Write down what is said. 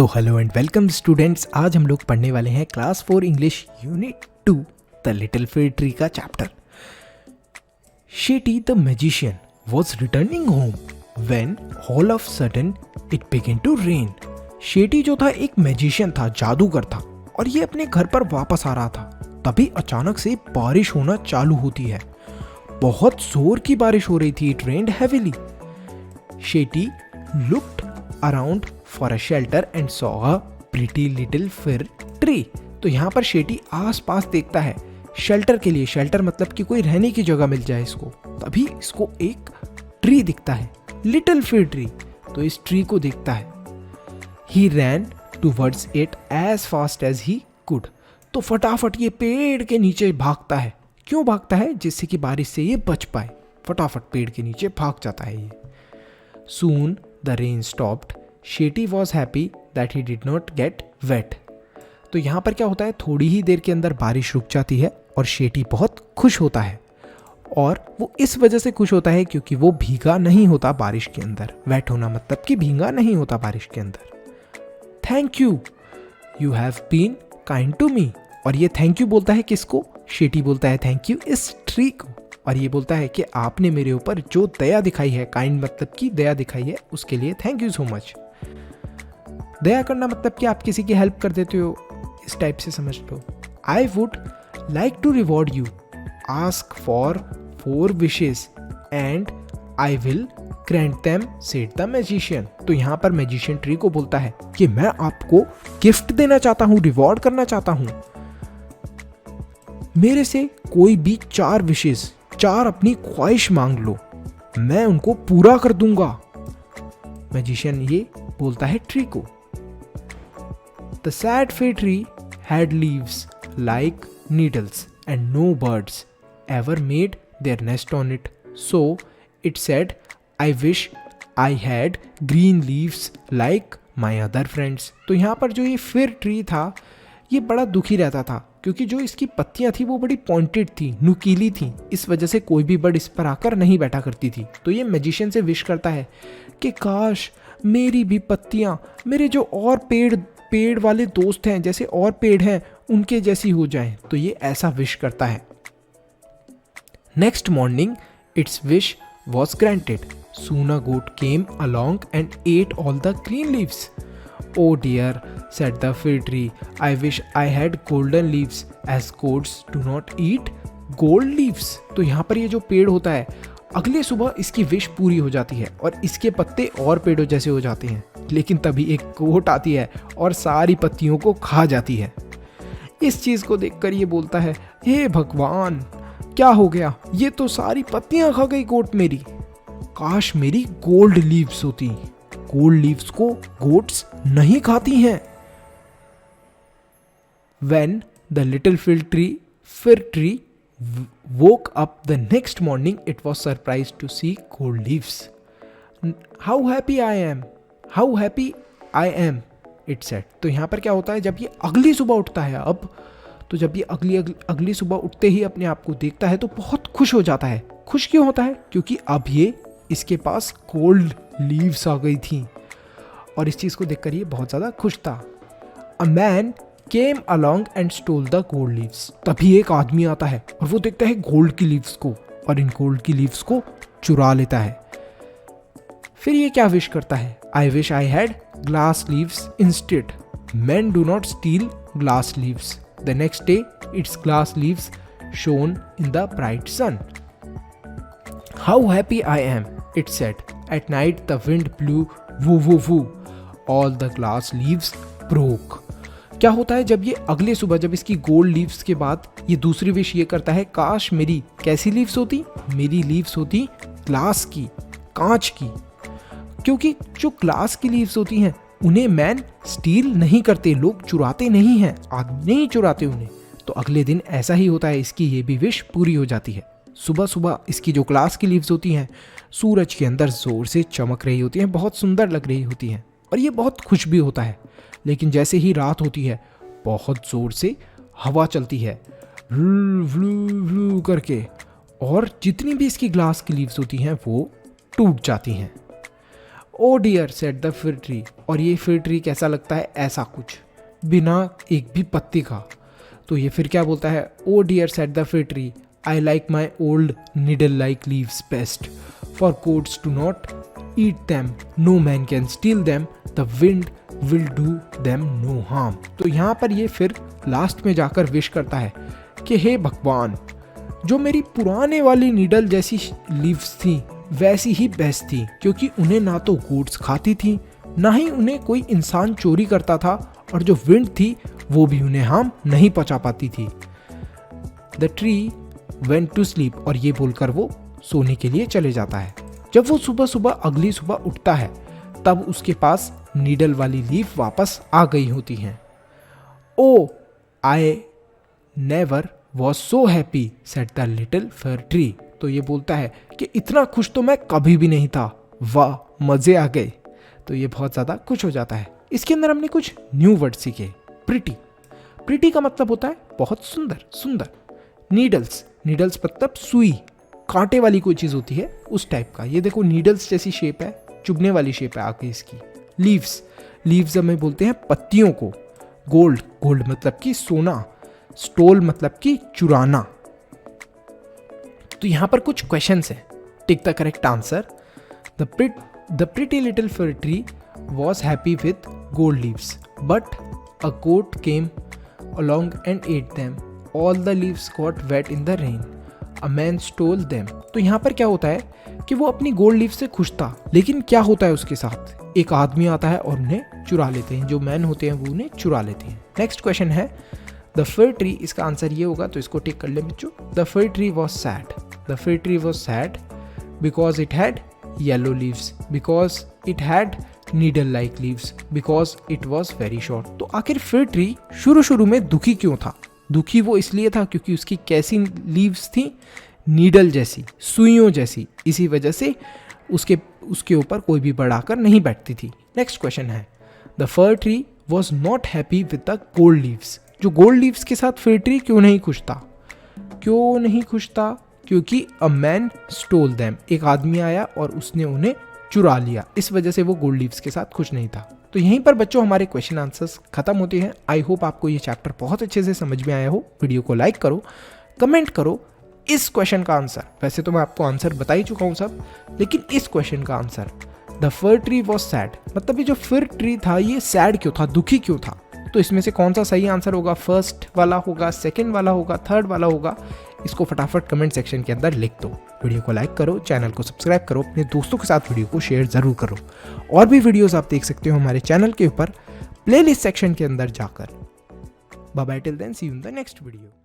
तो hello and welcome students, आज हम लोग पढ़ने वाले हैं class 4 English unit 2 the little fig tree का chapter. Shetty the magician was returning home when all of sudden it began to rain। Shetty जो था एक मैजिशियन था, जादूगर था, और ये अपने घर पर वापस आ रहा था। तभी अचानक से बारिश होना चालू होती है। बहुत जोर की बारिश हो रही थी। It rained heavily। Shetty looked around for a shelter and saw a pretty little fir tree। तो यहाँ पर शेटी आस-पास देखता है शेल्टर के लिए। शेल्टर मतलब कि कोई रहने की जगह मिल जाए इसको। तभी इसको एक ट्री दिखता है, लिटिल फिर ट्री। तो इस ट्री को देखता है। He ran towards it as fast as he could। तो फटाफट ये पेड़ के नीचे भागता है। क्यों भागता है? जिससे कि बारिश से ये बच पाए। फटाफट पेड़ के नीचे भाग जाता है ये। Soon the rain stopped। Shetty was happy that he did not get wet. तो यहाँ पर क्या होता है, थोड़ी ही देर के अंदर बारिश रुक जाती है और शेटी बहुत खुश होता है। और वो इस वजह से खुश होता है क्योंकि वो भीगा नहीं होता बारिश के अंदर। वेट होना मतलब कि भीगा नहीं होता बारिश के अंदर। Thank you, you have been kind to me. और ये थैंक यू बोलता है किसको? शेटी बोलता है थैंक यू इस ट्री को। और ये बोलता है कि आपने मेरे ऊपर जो दया दिखाई है, काइंड मतलब कि दया दिखाई है, उसके लिए थैंक यू सो मच। दया करना मतलब कि आप किसी की हेल्प कर देते हो, इस टाइप से समझ लो। I would like to reward you, ask for 4 wishes and I will grant them, said the magician. तो यहाँ पर मैजिशियन ट्री को बोलता है कि मैं आपको गिफ्ट देना चाहता हूँ, रिवॉर्ड करना चाहता हूँ। मेरे से कोई भी 4 विशेस, 4 अपनी ख्वाहिश मांग लो, मैं उनको पूरा कर दूंगा। मैजिशियन ये बोलता है ट्री को। The sad fig tree had leaves like needles and no birds ever made their nest on it. So it said, I wish I had green leaves like my other friends। तो यहाँ पर जो ये फिर tree था ये बड़ा दुखी रहता था क्योंकि जो इसकी पत्तियां थी वो बड़ी पॉइंटेड थी, नुकीली थी। इस वजह से कोई भी बर्ड इस पर आकर नहीं बैठा करती थी। तो ये मैजिशियन से विश करता है कि काश मेरी भी पत्तियां, मेरे जो और पेड़ वाले दोस्त हैं, जैसे और पेड़ हैं, उनके जैसी हो जाएं। तो ये ऐसा विश करता है। Next morning its wish was granted. Soon a goat came along and ate all the green leaves. Oh dear, said the fig tree, I wish I had golden leaves as goats do not eat gold leaves। तो यहाँ पर ये जो पेड़ होता है, अगले सुबह इसकी विश पूरी हो जाती है और इसके पत्ते और पेड़ों जैसे हो जाते हैं। लेकिन तभी एक गोट आती है और सारी पत्तियों को खा जाती है। इस चीज को देखकर ये बोलता है, हे भगवान, क्या हो गया? ये तो सारी पत्तियां खा गई गोट मेरी। काश मेरी गोल्ड लीव्स होती। गोल्ड लीव्स को गोट्स नहीं खाती हैं। When the little fig tree woke up the next morning, it was surprised to see gold leaves. How happy I am, how happy I am, it said। तो यहाँ पर क्या होता है, जब ये अगली सुबह उठता है, अब तो जब ये अगली सुबह उठते ही अपने आप को देखता है तो बहुत खुश हो जाता है। खुश क्यों होता है? क्योंकि अब ये इसके पास गोल्ड लीव्स आ गई थी और इस चीज़ को देखकर ये बहुत ज़्यादा खुश था। A man came along and stole the gold leaves। तभी एक आदमी आता है और वो देखता है गोल्ड की लीव्स को और इन गोल्ड की लीव्स को चुरा लेता है। फिर ये क्या विश करता है? I wish I had glass leaves instead। Men do not steal glass leaves। The next day its glass leaves shone in the bright sun। How happy I am, it said। At night the wind blew woo woo woo। All the glass leaves broke। क्या होता है, जब ये अगले सुबह, जब इसकी gold leaves के बाद ये दूसरी विश ये करता है, काश मेरी कैसी लीव्स होती? मेरी लीव्स होती ग्लास की, कांच की। क्योंकि जो ग्लास की लीव्स होती हैं उन्हें मैन स्टील नहीं करते, लोग चुराते नहीं हैं, आदमी नहीं चुराते उन्हें। तो अगले दिन ऐसा ही होता है, इसकी ये भी विश पूरी हो जाती है। सुबह सुबह इसकी जो ग्लास की लीव्स होती हैं सूरज के अंदर जोर से चमक रही होती हैं, बहुत सुंदर लग रही होती हैं और ये बहुत खुश भी होता है। लेकिन जैसे ही रात होती है बहुत ज़ोर से हवा चलती है, व्लू व्लू करके, और जितनी भी इसकी ग्लास की लीव्स होती हैं वो टूट जाती हैं। ओ dear said the fir tree, और ये फिर ट्री कैसा लगता है, ऐसा कुछ, बिना एक भी पत्ती का। तो ये फिर क्या बोलता है, oh dear said the fir tree, I like my old needle like leaves best, for goats do not eat them, no man can steal them, the wind will do them no harm. तो यहाँ पर ये फिर last में जाकर wish करता है कि हे भगवान, जो मेरी पुराने वाली नीडल जैसी लीव्स थी वैसी ही बेस्ट थी, क्योंकि उन्हें ना तो गोट्स खाती थी, ना ही उन्हें कोई इंसान चोरी करता था, और जो विंड थी वो भी उन्हें हार्म नहीं पहुंचा पाती थी। The tree went to sleep, और ये बोलकर वो सोने के लिए चले जाता है। जब वो सुबह सुबह अगली सुबह उठता है तब उसके पास नीडल वाली लीफ वापस आ गई होती हैं। Oh I never was so happy said the little fir tree. तो ये बोलता है कि इतना खुश तो मैं कभी भी नहीं था, वाह मजे आ गए। तो ये बहुत ज़्यादा खुश हो जाता है। इसके अंदर हमने कुछ न्यू वर्ड सीखे। प्रिटी, प्रिटी का मतलब होता है बहुत सुंदर, सुंदर। नीडल्स, नीडल्स मतलब सुई, कांटे वाली कोई चीज़ होती है उस टाइप का। ये देखो नीडल्स जैसी शेप है, चुभने वाली शेप है आगे इसकी। लीव्स, लीव्स हमें बोलते हैं पत्तियों को। गोल्ड, गोल्ड मतलब कि सोना। स्टोल मतलब कि चुराना। तो यहां पर कुछ क्वेश्चंस हैं, tick the correct answer. The pretty little fir tree was happy with gold leaves, but a goat came along and ate them. All the leaves got wet in the rain. A man stole them. तो यहाँ पर क्या होता है कि वो अपनी gold leaf से खुश था, लेकिन क्या होता है उसके साथ, एक आदमी आता है और उन्हें चुरा लेते हैं। जो मैन होते हैं वो उन्हें चुरा लेते हैं। नेक्स्ट क्वेश्चन है द फिर ट्री, इसका आंसर ये होगा, तो इसको टिक कर ले बच्चों। The fir tree was sad, the fir tree was sad because it had yellow leaves, because it had needle like leaves, because it was very short. तो आखिर फिर ट्री शुरू में दुखी क्यों था? दुखी वो इसलिए था क्योंकि उसकी कैसी लीव्स थी, नीडल जैसी, सुइयों जैसी। इसी वजह से उसके ऊपर कोई भी बढ़ाकर नहीं बैठती थी। नेक्स्ट क्वेश्चन है the for tree was not happy with the gold leaves. जो गोल्ड लीव्स के साथ फिर ट्री क्यों नहीं खुश था? क्यों नहीं खुश था? क्योंकि अ मैन स्टोल दैम, एक आदमी आया और उसने उन्हें चुरा लिया। इस वजह से वो गोल्ड लीव्स के साथ खुश नहीं था। तो यहीं पर बच्चों हमारे क्वेश्चन आंसर्स खत्म होते हैं। आई होप आपको ये चैप्टर बहुत अच्छे से समझ में आया हो। वीडियो को लाइक करो, कमेंट करो इस क्वेश्चन का आंसर। वैसे तो मैं आपको आंसर बता ही चुका हूँ सब, लेकिन इस क्वेश्चन का answer, the fir tree was sad, मतलब ये जो फिर ट्री था ये सैड क्यों था, दुखी क्यों था? तो इसमें से कौन सा सही आंसर होगा? फर्स्ट वाला होगा, सेकंड वाला होगा, थर्ड वाला होगा? इसको फटाफट कमेंट सेक्शन के अंदर लिख दो। वीडियो को लाइक करो, चैनल को सब्सक्राइब करो, अपने दोस्तों के साथ वीडियो को शेयर जरूर करो। और भी वीडियोस आप देख सकते हो हमारे चैनल के ऊपर प्लेलिस्ट सेक्शन के अंदर जाकर। Bye bye, till then, see you in the next video.